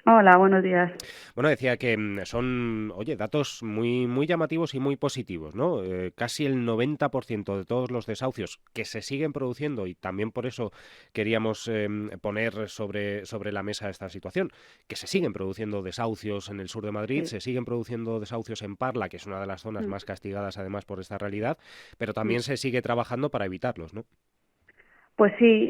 Hola, buenos días. Bueno, decía que son, oye, datos muy, muy llamativos y muy positivos, ¿no? Casi el 90% de todos los desahucios que se siguen produciendo y también por eso queríamos poner sobre la mesa esta situación, que se siguen produciendo desahucios en el sur de Madrid, Sí. se siguen produciendo desahucios en Parla, que es una de las zonas Mm, más castigadas además por esta realidad, pero mm. también se sigue trabajando para evitarlos, ¿no? Pues sí,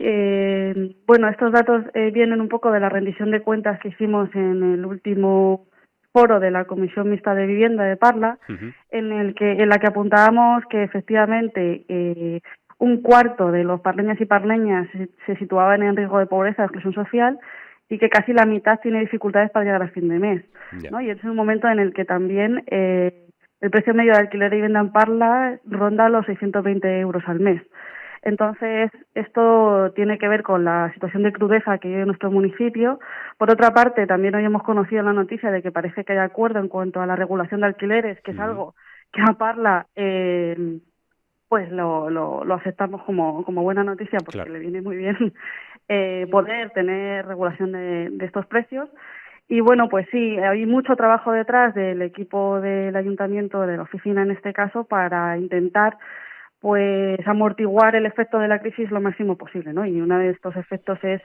bueno, estos datos vienen un poco de la rendición de cuentas que hicimos en el último foro de la Comisión Mixta de Vivienda de Parla, Ujú. en la que apuntábamos que efectivamente un cuarto de los parleños y parleñas se situaban en riesgo de pobreza, de exclusión social, y que casi la mitad tiene dificultades para llegar a fin de mes, Ya. ¿no? Y es un momento en el que también el precio medio de alquiler de vivienda en Parla ronda los 620 euros al mes. Entonces, esto tiene que ver con la situación de crudeza que vive nuestro municipio. Por otra parte, también hoy hemos conocido la noticia de que parece que hay acuerdo en cuanto a la regulación de alquileres, que es Ujú. algo que a Parla pues lo aceptamos como buena noticia porque Claro. le viene muy bien poder tener regulación de estos precios. Y bueno, pues sí, hay mucho trabajo detrás del equipo del ayuntamiento, de la oficina en este caso, para intentar pues amortiguar el efecto de la crisis lo máximo posible, ¿no? Y uno de estos efectos es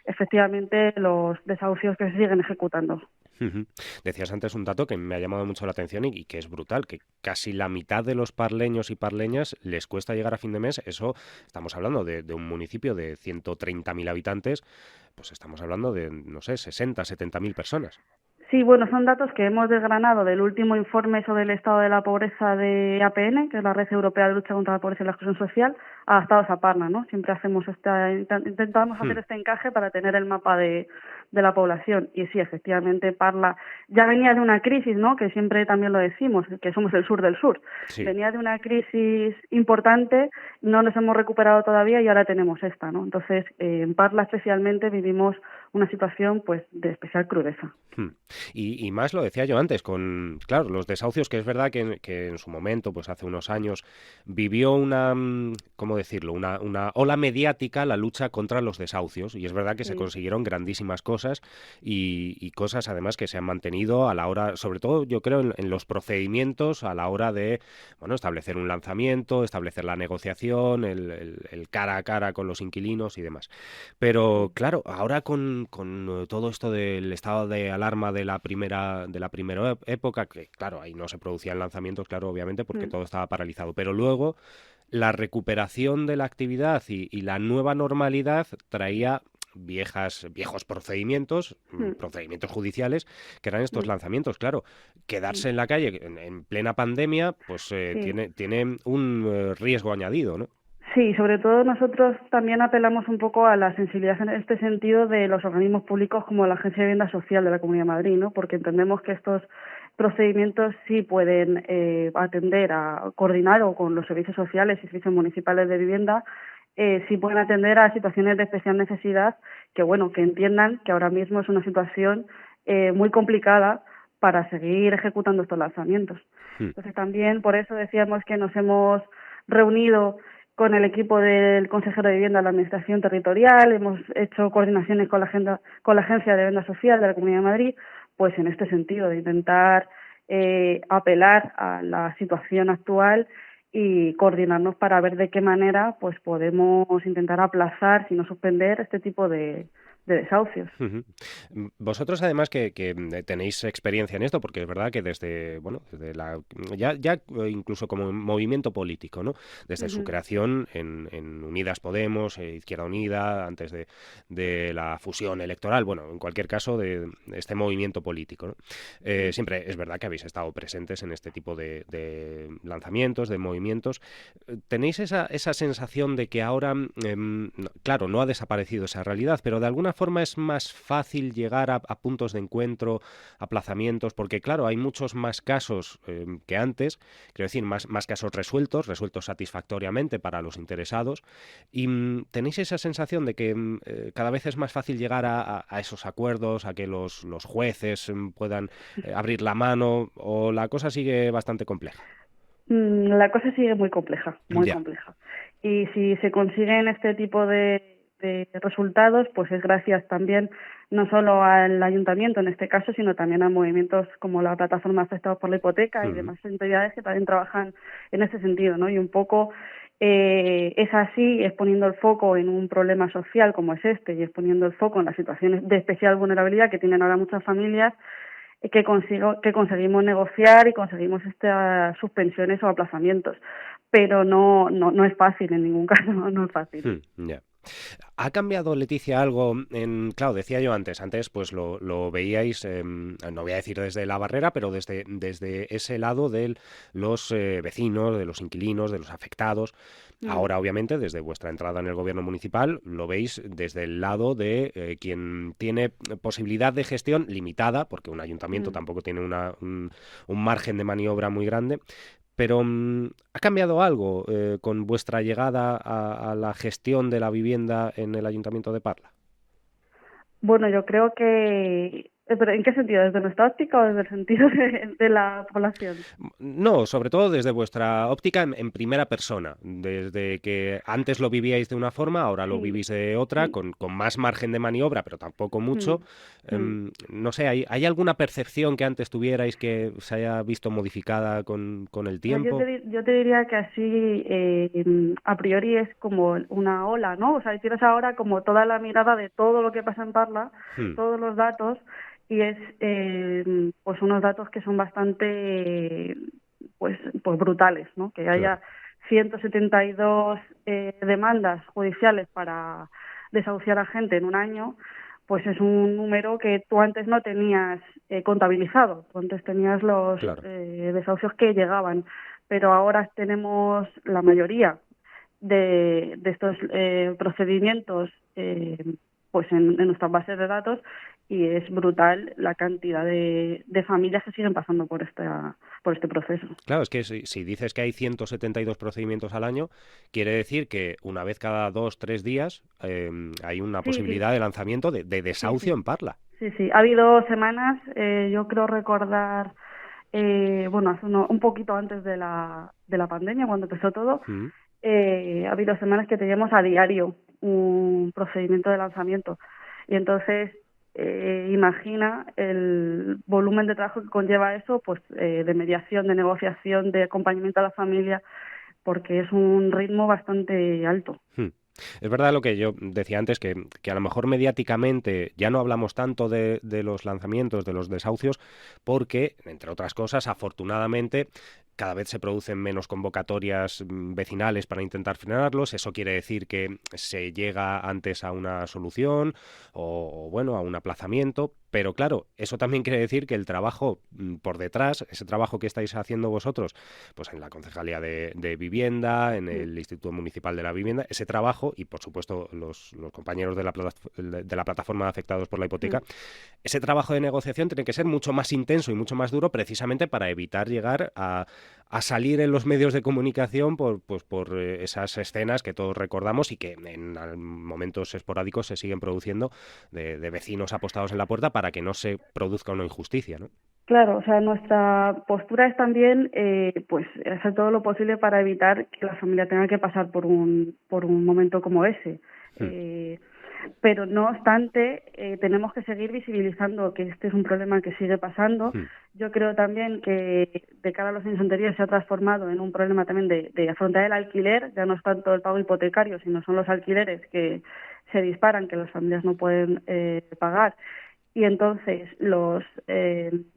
efectivamente los desahucios que se siguen ejecutando. Ujú. Decías antes un dato que me ha llamado mucho la atención y que es brutal, que casi la mitad de los parleños y parleñas les cuesta llegar a fin de mes. Eso, estamos hablando de un municipio de 130.000 habitantes, pues estamos hablando de, no sé, 60, 70.000 personas. Sí, bueno, son datos que hemos desgranado del último informe sobre el estado de la pobreza de APN, que es la Red Europea de Lucha contra la Pobreza y la Exclusión Social, adaptados a Parna, ¿no? Siempre hacemos intentamos hacer Hmm. este encaje para tener el mapa de la población. Y sí, efectivamente, Parla ya venía de una crisis, ¿no? Que siempre también lo decimos, que somos el sur del sur. Sí. Venía de una crisis importante, no nos hemos recuperado todavía y ahora tenemos esta, ¿no? Entonces, en Parla especialmente vivimos una situación, pues, de especial crudeza. Hmm. Y más lo decía yo antes, con, claro, los desahucios, que es verdad que en su momento, pues hace unos años, vivió una, ¿cómo decirlo? Una ola mediática la lucha contra los desahucios. Y es verdad que se Sí. consiguieron grandísimas cosas y cosas además que se han mantenido a la hora, sobre todo yo creo en los procedimientos a la hora de, bueno, establecer un lanzamiento, establecer la negociación, el cara a cara con los inquilinos y demás. Pero Sí. claro, ahora con todo esto del estado de alarma de la primera época, que claro, ahí no se producían lanzamientos, claro, obviamente, porque Mm, todo estaba paralizado. Pero luego la recuperación de la actividad y la nueva normalidad traía viejos procedimientos, mm, procedimientos judiciales, que eran estos mm, lanzamientos. Claro, mm. quedarse en la calle en plena pandemia, pues Sí, tiene un riesgo añadido, ¿no? sí, sobre todo nosotros también apelamos un poco a la sensibilidad en este sentido de los organismos públicos como la Agencia de Vivienda Social de la Comunidad de Madrid, ¿no? Porque entendemos que estos procedimientos sí pueden atender a coordinar o con los servicios sociales y servicios municipales de vivienda, sí pueden atender a situaciones de especial necesidad que, bueno, que entiendan que ahora mismo es una situación muy complicada para seguir ejecutando estos lanzamientos. Hmm. Entonces también por eso decíamos que nos hemos reunido con el equipo del consejero de vivienda de la Administración Territorial, hemos hecho coordinaciones con la Agencia de Vivienda Social de la Comunidad de Madrid, pues en este sentido, de intentar apelar a la situación actual y coordinarnos para ver de qué manera pues podemos intentar aplazar, si no suspender, este tipo de desahucios. Ujú. Vosotros además que tenéis experiencia en esto, porque es verdad que desde, bueno, desde incluso como movimiento político, ¿no? Desde su Ujú, creación en Unidas Podemos, Izquierda Unida, antes de la fusión electoral, bueno, en cualquier caso, de este movimiento político, ¿no? mm, Siempre es verdad que habéis estado presentes en este tipo de lanzamientos, de movimientos. ¿Tenéis esa sensación de que ahora, claro, no ha desaparecido esa realidad, pero de alguna forma es más fácil llegar a puntos de encuentro, aplazamientos, porque claro, hay muchos más casos que antes, quiero decir, más casos resueltos satisfactoriamente para los interesados, y tenéis esa sensación de que cada vez es más fácil llegar a esos acuerdos, a que los jueces puedan abrir la mano, o la cosa sigue bastante compleja. La cosa sigue muy compleja, muy Ya. compleja. Y si se consiguen este tipo de resultados, pues es gracias también no solo al ayuntamiento en este caso, sino también a movimientos como la plataforma Afectados por la Hipoteca y demás entidades que también trabajan en ese sentido, ¿no? Y un poco es así, es poniendo el foco en un problema social como es este y es poniendo el foco en las situaciones de especial vulnerabilidad que tienen ahora muchas familias que conseguimos negociar y conseguimos estas suspensiones o aplazamientos. Pero no es fácil en ningún caso, no es fácil. Ya. ¿Ha cambiado, Leticia, algo claro, decía yo antes pues lo veíais, no voy a decir desde la barrera, pero desde ese lado de los vecinos, de los inquilinos, de los afectados. Ahora, obviamente, desde vuestra entrada en el gobierno municipal, lo veis desde el lado de quien tiene posibilidad de gestión limitada, porque un ayuntamiento tampoco tiene un margen de maniobra muy grande. Pero ¿ha cambiado algo con vuestra llegada a la gestión de la vivienda en el Ayuntamiento de Parla? Bueno, yo creo que... ¿Pero en qué sentido? ¿Desde nuestra óptica o desde el sentido de la población? No, sobre todo desde vuestra óptica en primera persona, desde que antes lo vivíais de una forma, ahora lo Sí, vivís de otra, sí. con más margen de maniobra, pero tampoco mucho. Mm. No sé, ¿hay alguna percepción que antes tuvierais que se haya visto modificada con el O sea, tiempo? yo te diría que así a priori es como una ola, ¿no? O sea, tienes ahora como toda la mirada de todo lo que pasa en Parla, Hmm, todos los datos, y es pues unos datos que son bastante pues brutales, ¿no? Que claro. haya 172 demandas judiciales para desahuciar a gente en un año, pues es un número que tú antes no tenías contabilizado. Tú antes tenías los Claro. desahucios que llegaban, pero ahora tenemos la mayoría de estos procedimientos pues en nuestras bases de datos y es brutal la cantidad de familias que siguen pasando por este proceso. Claro, es que si dices que hay 172 procedimientos al año, quiere decir que una vez cada 2, 3 días hay una Sí, sí, posibilidad de lanzamiento de sí, desahucio sí. en Parla. Sí, sí. Ha habido semanas, yo creo recordar, bueno, hace un poquito antes de la pandemia, cuando empezó todo, Mm. ha habido semanas que teníamos a diario un procedimiento de lanzamiento. Y entonces, imagina el volumen de trabajo que conlleva eso, pues de mediación, de negociación, de acompañamiento a la familia, porque es un ritmo bastante alto. Hmm. Es verdad lo que yo decía antes, que a lo mejor mediáticamente ya no hablamos tanto de los lanzamientos, de los desahucios, porque, entre otras cosas, afortunadamente, cada vez se producen menos convocatorias vecinales para intentar frenarlos. Eso quiere decir que se llega antes a una solución o bueno, a un aplazamiento. Pero claro, eso también quiere decir que el trabajo por detrás, ese trabajo que estáis haciendo vosotros, pues en la Concejalía de Vivienda, en Mm, el Instituto Municipal de la Vivienda, ese trabajo y por supuesto los compañeros de la plataforma afectados por la mm. hipoteca, ese trabajo de negociación tiene que ser mucho más intenso y mucho más duro precisamente para evitar llegar a salir en los medios de comunicación por esas escenas que todos recordamos y que en momentos esporádicos se siguen produciendo de vecinos apostados en la puerta para que no se produzca una injusticia, ¿no? Claro, o sea, nuestra postura es también, pues, hacer todo lo posible para evitar que la familia tenga que pasar por un momento como ese. Hmm, Eh, pero no obstante, tenemos que seguir visibilizando que este es un problema que sigue pasando. hmm, Yo creo también que de cara a los años anteriores se ha transformado en un problema también de afrontar el alquiler, ya no es tanto el pago hipotecario, sino son los alquileres que se disparan, que las familias no pueden pagar y entonces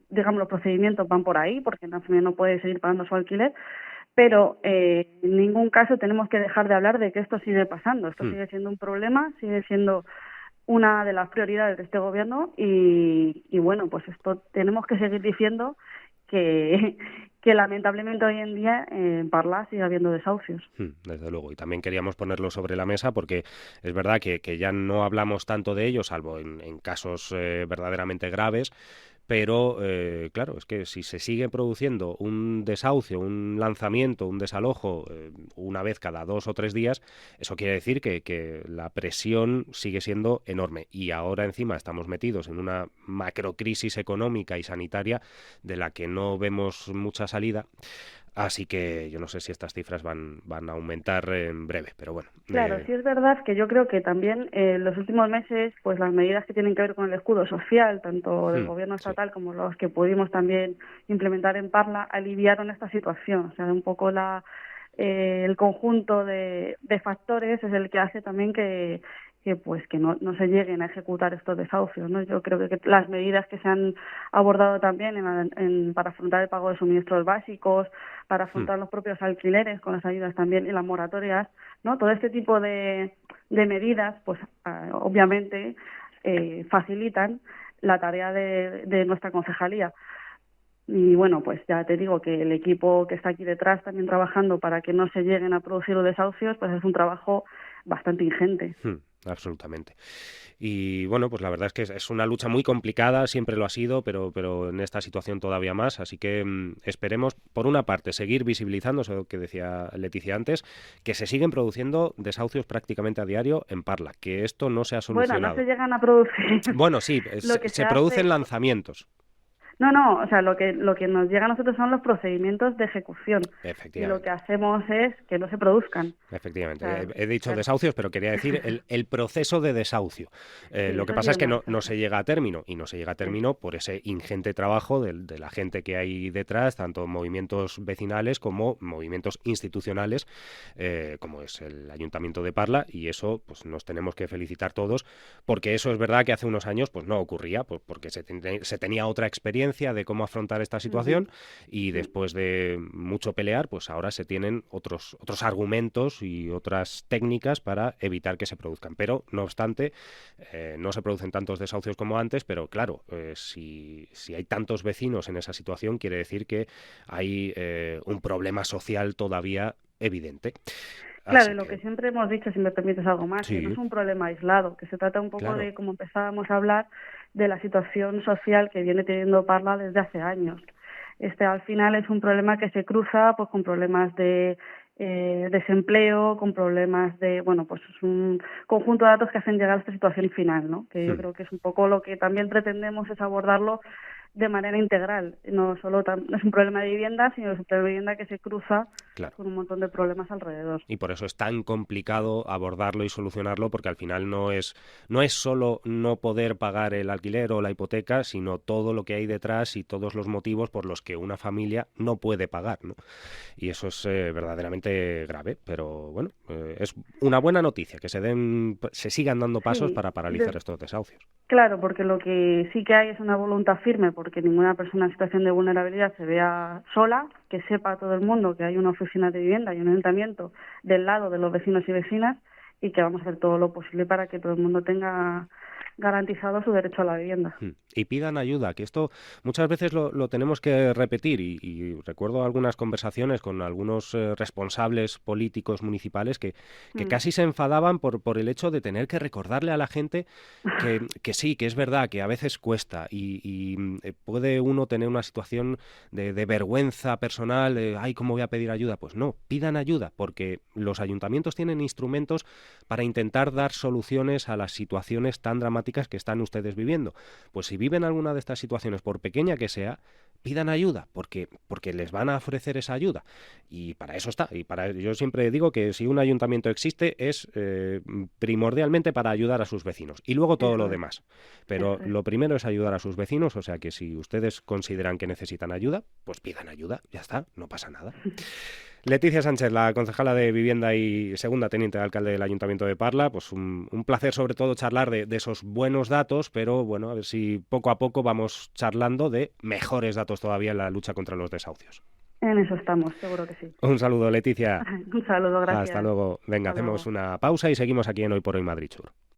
digamos, los procedimientos van por ahí, porque la familia no puede seguir pagando su alquiler, pero en ningún caso tenemos que dejar de hablar de que esto sigue pasando, esto hmm. sigue siendo un problema, sigue siendo una de las prioridades de este gobierno y bueno, pues esto tenemos que seguir diciendo que, que lamentablemente hoy en día en Parla sigue habiendo desahucios. Desde luego, y también queríamos ponerlo sobre la mesa porque es verdad que ya no hablamos tanto de ello, salvo en casos verdaderamente graves, pero claro, es que si se sigue produciendo un desahucio, un lanzamiento, un desalojo una vez cada 2 o 3 días, eso quiere decir que la presión sigue siendo enorme y ahora encima estamos metidos en una macrocrisis económica y sanitaria de la que no vemos mucha salida. Así que yo no sé si estas cifras van a aumentar en breve, pero bueno. Claro, sí es verdad que yo creo que también en los últimos meses, pues las medidas que tienen que ver con el escudo social, tanto del gobierno Sí. estatal como los que pudimos también implementar en Parla, aliviaron esta situación. O sea, un poco el conjunto de factores es el que hace también que no se lleguen a ejecutar estos desahucios, ¿no? Yo creo que las medidas que se han abordado también para afrontar el pago de suministros básicos, para afrontar los propios alquileres con las ayudas también y las moratorias, ¿no? Todo este tipo de medidas, pues obviamente facilitan la tarea de nuestra concejalía. Y bueno, pues ya te digo que el equipo que está aquí detrás también trabajando para que no se lleguen a producir los desahucios, pues es un trabajo bastante ingente. Absolutamente. Y bueno, pues la verdad es que es una lucha muy complicada, siempre lo ha sido, pero en esta situación todavía más. Así que esperemos, por una parte, seguir visibilizando eso que decía Leticia antes, que se siguen produciendo desahucios prácticamente a diario en Parla, que esto no se ha Bueno, no se solucionado. llegan a producir. Bueno, sí, Lo que se se producen hace, lanzamientos. no, o sea, lo que nos llega a nosotros son los procedimientos de ejecución y lo que Efectivamente. hacemos es que no se produzcan. O Efectivamente, sea, he dicho claro. desahucios, pero quería decir el proceso de desahucio. Sí, Lo que eso es pasa es bien que más. no se llega a término, y no se llega a Sí. término por ese ingente trabajo de la gente que hay detrás, tanto movimientos vecinales como movimientos institucionales, como es el Ayuntamiento de Parla, y eso pues nos tenemos que felicitar todos, porque eso es verdad que hace unos años pues no ocurría, pues, porque se tenía otra experiencia de cómo afrontar esta situación, y Sí. después de mucho pelear, pues ahora se tienen otros argumentos y otras técnicas para evitar que se produzcan. Pero, no obstante, no se producen tantos desahucios como antes, pero claro, si hay tantos vecinos en esa situación, quiere decir que hay un problema social todavía evidente. Claro, Así y lo que, que siempre hemos dicho, si me permites algo más, que no es sí, un problema aislado, que se trata un poco claro. de, como empezábamos a hablar, de la situación social que viene teniendo Parla desde hace años. Al final es un problema que se cruza pues con problemas de desempleo, con problemas bueno, pues es un conjunto de datos que hacen llegar a esta situación final, ¿no? Que yo Hmm. creo que es un poco lo que también pretendemos es abordarlo de manera integral. No solo no es un problema de vivienda, sino es un problema de vivienda que se cruza Claro. con un montón de problemas alrededor. Y por eso es tan complicado abordarlo y solucionarlo, porque al final no es solo no poder pagar el alquiler o la hipoteca, sino todo lo que hay detrás y todos los motivos por los que una familia no puede pagar, ¿no? Y eso es verdaderamente grave, pero bueno, es una buena noticia que se sigan dando pasos Sí, para paralizar estos desahucios. claro, porque lo que sí que hay es una voluntad firme, porque ninguna persona en situación de vulnerabilidad se vea sola, que sepa todo el mundo que hay una oficina de vivienda y un ayuntamiento del lado de los vecinos y vecinas y que vamos a hacer todo lo posible para que todo el mundo tenga garantizado su derecho a la vivienda. Y pidan ayuda, que esto muchas veces lo tenemos que repetir y recuerdo algunas conversaciones con algunos responsables políticos municipales que Mm. casi se enfadaban por el hecho de tener que recordarle a la gente que sí, que es verdad, que a veces cuesta y puede uno tener una situación de vergüenza personal, de, ay, ¿cómo voy a pedir ayuda? Pues no, pidan ayuda, porque los ayuntamientos tienen instrumentos para intentar dar soluciones a las situaciones tan dramáticas que están ustedes viviendo. Pues si viven alguna de estas situaciones, por pequeña que sea, pidan ayuda, porque les van a ofrecer esa ayuda. Y para eso está. Yo siempre digo que si un ayuntamiento existe es primordialmente para ayudar a sus vecinos. Y luego todo lo Eso es, demás. Pero eso es. lo primero es ayudar a sus vecinos, o sea que si ustedes consideran que necesitan ayuda, pues pidan ayuda. Ya está, no pasa nada. Leticia Sánchez, la concejala de Vivienda y segunda teniente de alcalde del Ayuntamiento de Parla, pues un placer sobre todo charlar de esos buenos datos, pero bueno, a ver si poco a poco vamos charlando de mejores datos todavía en la lucha contra los desahucios. En eso estamos, seguro que sí. Un saludo, Leticia. Un saludo, Hasta gracias. luego. Venga, Hasta hacemos luego. una pausa y seguimos aquí en Hoy por Hoy Madrid Sur.